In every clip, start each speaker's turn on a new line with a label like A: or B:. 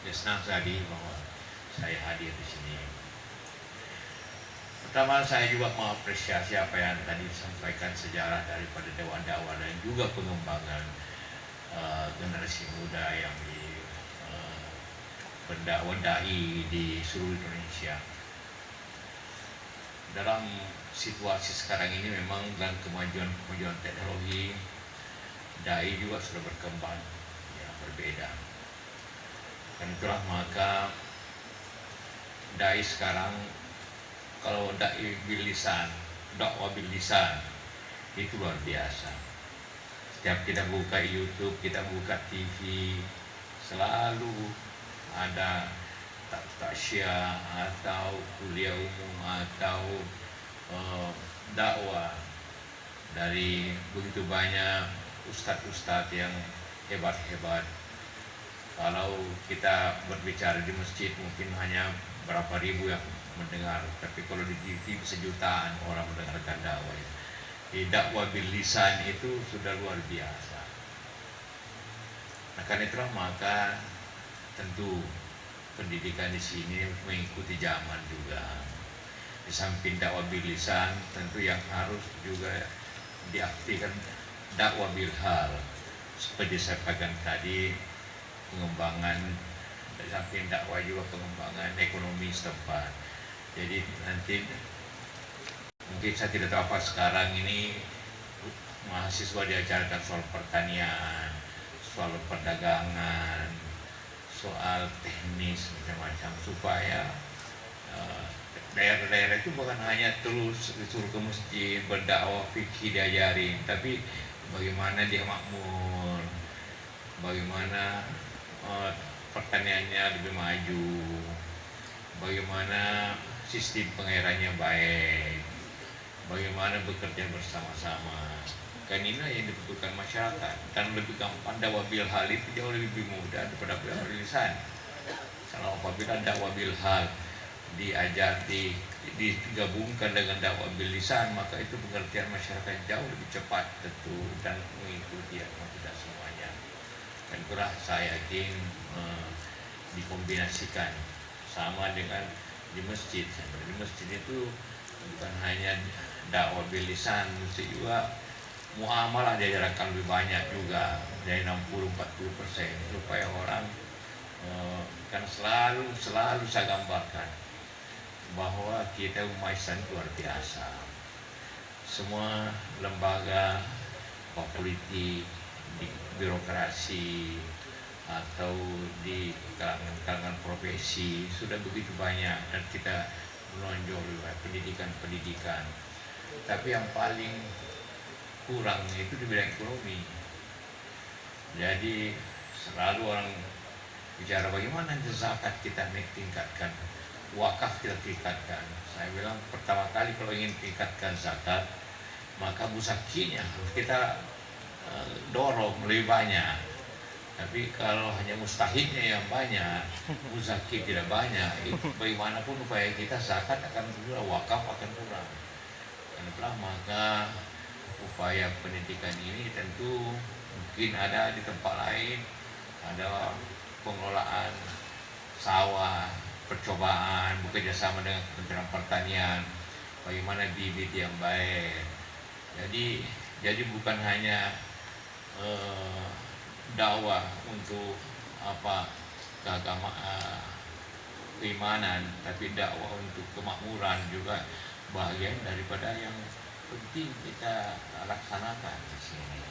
A: Ya, senang sekali bahwa saya hadir di sini. Pertama, saya juga mengapresiasi apa yang tadi disampaikan sejarah daripada Dewan Dakwah dan juga pengembangan generasi muda yang berdakwah dai di seluruh Indonesia. Dalam situasi sekarang ini memang dengan kemajuan teknologi, dai juga sudah berkembang, ya, berbeda. Dan itulah maka dai sekarang, kalau dai bil lisan, dakwah bil lisan, itu luar biasa. Setiap kita buka YouTube, kita buka TV, selalu ada taksya atau kuliah umum atau dakwah dari begitu banyak ustadz-ustadz yang hebat-hebat. Kalau kita berbicara di masjid mungkin hanya berapa ribu yang mendengar, tapi kalau di TV bisa jutaan orang mendengarkan dakwah. Di dakwah bil lisan itu sudah luar biasa. Nah, karena itulah maka tentu pendidikan di sini mengikuti zaman juga. Di samping dakwah bil lisan, tentu yang harus juga diaktifkan dakwah bil hal. Seperti saya sampaikan tadi, pengembangan di samping dakwah juga pengembangan ekonomi setempat. Jadi nanti mungkin saya tidak tahu apa sekarang ini mahasiswa diajarkan soal pertanian, soal perdagangan, soal teknis macam-macam, supaya daerah-daerah itu bukan hanya terus disuruh ke masjid berdakwah fikih diajarin, tapi bagaimana dia makmur, bagaimana pertaniannya lebih maju, bagaimana sistem pengairannya baik, bagaimana bekerja bersama-sama. Kan inilah yang dibutuhkan masyarakat, dan lebih gampang dakwah bil hal itu jauh lebih mudah daripada dakwah bil lisan. Kalau apabila dakwah bil hal diajar digabungkan dengan dakwah bil lisan, maka itu pengertian masyarakat jauh lebih cepat tentu dan mengikuti tidak semuanya. Dan itulah saya yakin dikombinasikan sama dengan di masjid. Di masjid itu bukan hanya dakwah bil lisan, mesti juga muamalah diajarkan lebih banyak juga, dari 60-40%, supaya orang kan selalu saya gambarkan bahwa kita umat Islam luar biasa. Semua lembaga politik, di birokrasi atau di kalangan profesi sudah begitu banyak, dan kita menonjol pendidikan. Tapi yang paling kurang itu di bidang ekonomi. Jadi selalu orang bicara bagaimana zakat kita tingkatkan, wakaf kita tingkatkan. Saya bilang pertama kali kalau ingin tingkatkan zakat, maka musakinya harus kita dorong lebih banyak. Tapi kalau hanya mustahiknya yang banyak, muzaki tidak banyak, itu bagaimanapun upaya kita zakat akan kurang, wakaf akan kurang. Karena maka upaya pendidikan ini tentu mungkin ada di tempat lain, ada pengelolaan sawah, percobaan bekerja sama dengan Kementerian Pertanian, bagaimana bibit yang baik. Jadi bukan hanya dakwah untuk keagamaan, keimanan, tapi dakwah untuk kemakmuran juga bagian daripada yang penting kita laksanakan di sini.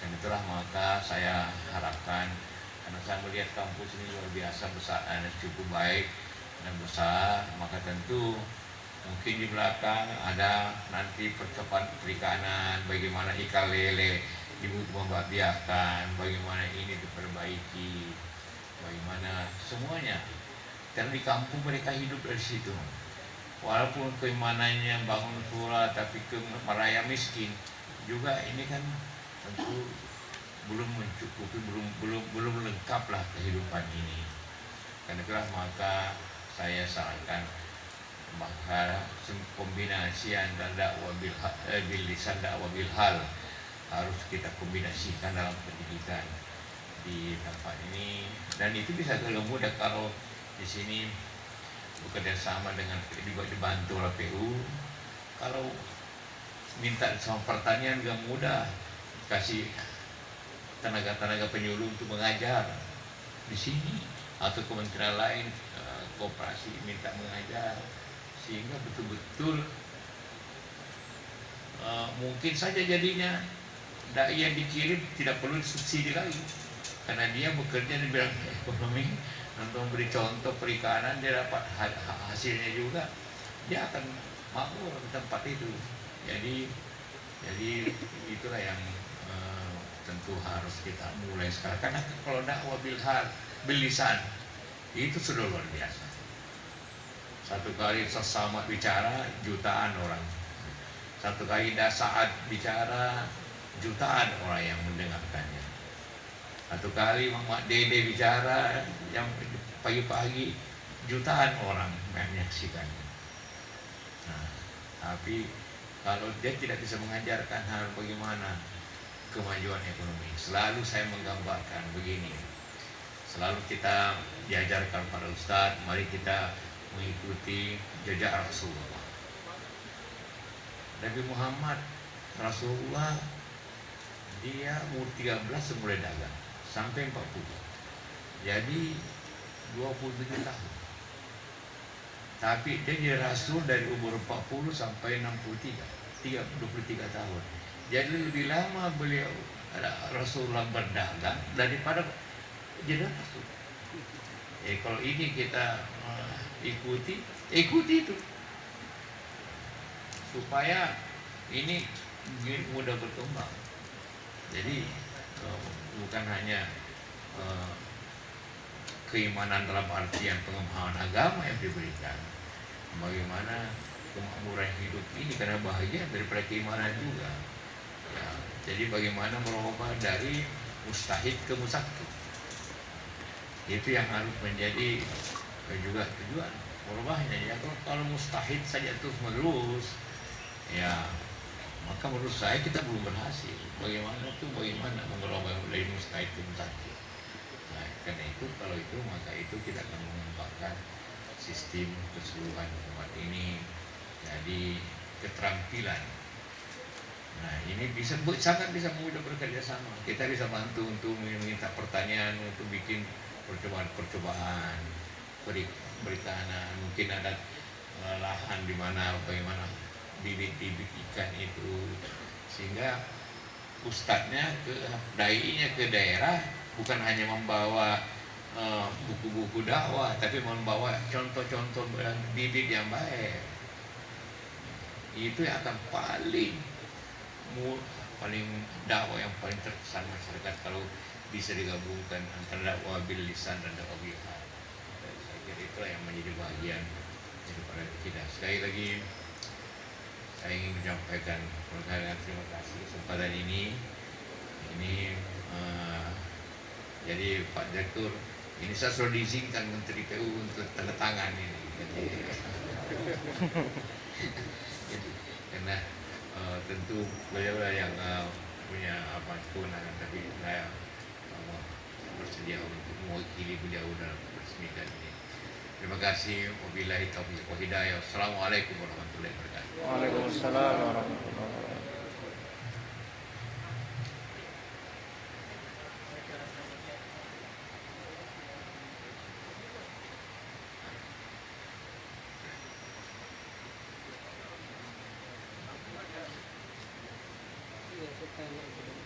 A: Dan itulah maka saya harapkan, karena saya melihat kampus ini luar biasa besar dan cukup baik dan besar, maka tentu mungkin di belakang ada nanti percobaan perikanan, bagaimana ikan lele membiarkan, bagaimana ini diperbaiki, bagaimana semuanya. Karena di kampung mereka hidup dari situ. Walaupun keimanannya bangun pura, tapi meraya miskin juga, ini kan tentu belum mencukupi, belum lengkaplah kehidupan ini. Karena itulah maka saya sarankan maka kombinasi antara dakwah bil lisan, dakwah bil hal harus kita kombinasikan dalam pendidikan. di tempat ini, dan itu bisa lebih mudah kalau di sini bekerja sama dengan juga dibantu oleh PU. Kalau minta sama pertanian gak mudah, kasih tenaga-tenaga penyuluh untuk mengajar di sini, atau kementerian lain koperasi minta mengajar, sehingga betul-betul mungkin saja jadinya dai yang dikirim tidak perlu subsidi lagi, karena dia bekerja di bidang ekonomi untuk memberi contoh perikanan, dia dapat hasilnya juga, dia akan makmur di tempat itu. Jadi itulah yang tentu harus kita mulai sekarang, karena kalau dakwah bil lisan itu sudah luar biasa. Satu kali sesama bicara jutaan orang, satu kali Saat bicara jutaan orang yang mendengarkannya, satu kali Mak Dede bicara yang pagi-pagi jutaan orang menyaksikannya. Nah, tapi kalau dia tidak bisa mengajarkan hal bagaimana kemajuan ekonomi, selalu saya menggambarkan begini, selalu kita diajarkan para ustadz, mari kita mengikuti jejak Rasulullah. Nabi Muhammad Rasulullah dia umur 13 mulai dagang sampai 40, jadi 27 tahun. Tapi dia jadi Rasul dari umur 40 sampai 23 tahun. Jadi lebih lama beliau Rasulullah berdagang daripada jadi Rasul. Kalau ini kita ikuti itu, supaya ini mudah berkembang. Jadi bukan hanya keimanan dalam artian pemahaman agama yang diberikan, bagaimana kemakmuran hidup ini, karena bahagia daripada keimanan juga ya. Jadi bagaimana merubah dari mustahid ke musakid, itu yang harus menjadi juga tujuan merubahnya. Ya kalau mustahid saja terus menerus, ya maka menurut saya kita belum berhasil. Bagaimana merubah dari mustahid ke musakid. Nah, karena itu kalau itu maka itu kita akan mengembangkan sistem keseluruhan umat ini, jadi keterampilan. Nah, ini sangat bisa mudah bekerja sama. Kita bisa bantu untuk meminta pertanian, untuk bikin percobaan perikanan. Mungkin ada lahan di mana bagaimana bibit-bibit ikan itu, sehingga ustadznya dai-nya ke daerah bukan hanya membawa buku-buku dakwah, tapi membawa contoh-contoh bibit yang baik. Itu yang akan paling dakwah yang paling terkesan masyarakat kalau bisa digabungkan antara dakwah bil lisan dan dakwah bil hal. Saya kira itulah yang menjadi bagian daripada kita. Sekali lagi saya ingin menyampaikan terima kasih kesempatan ini. Jadi Pak Direktur, ini saya sudah diizinkan Menteri PU untuk tanda tangan ini. Jadi, karena tentu beliau yang punya kewenangan, tapi saya bersedia untuk mewakili beliau dalam meresmikan ini. Terima kasih. Wabillahi taufiq wal hidayah. Assalamualaikum warahmatullahi wabarakatuh.
B: Waalaikumsalam warahmatullahi wabarakatuh.
C: Iya,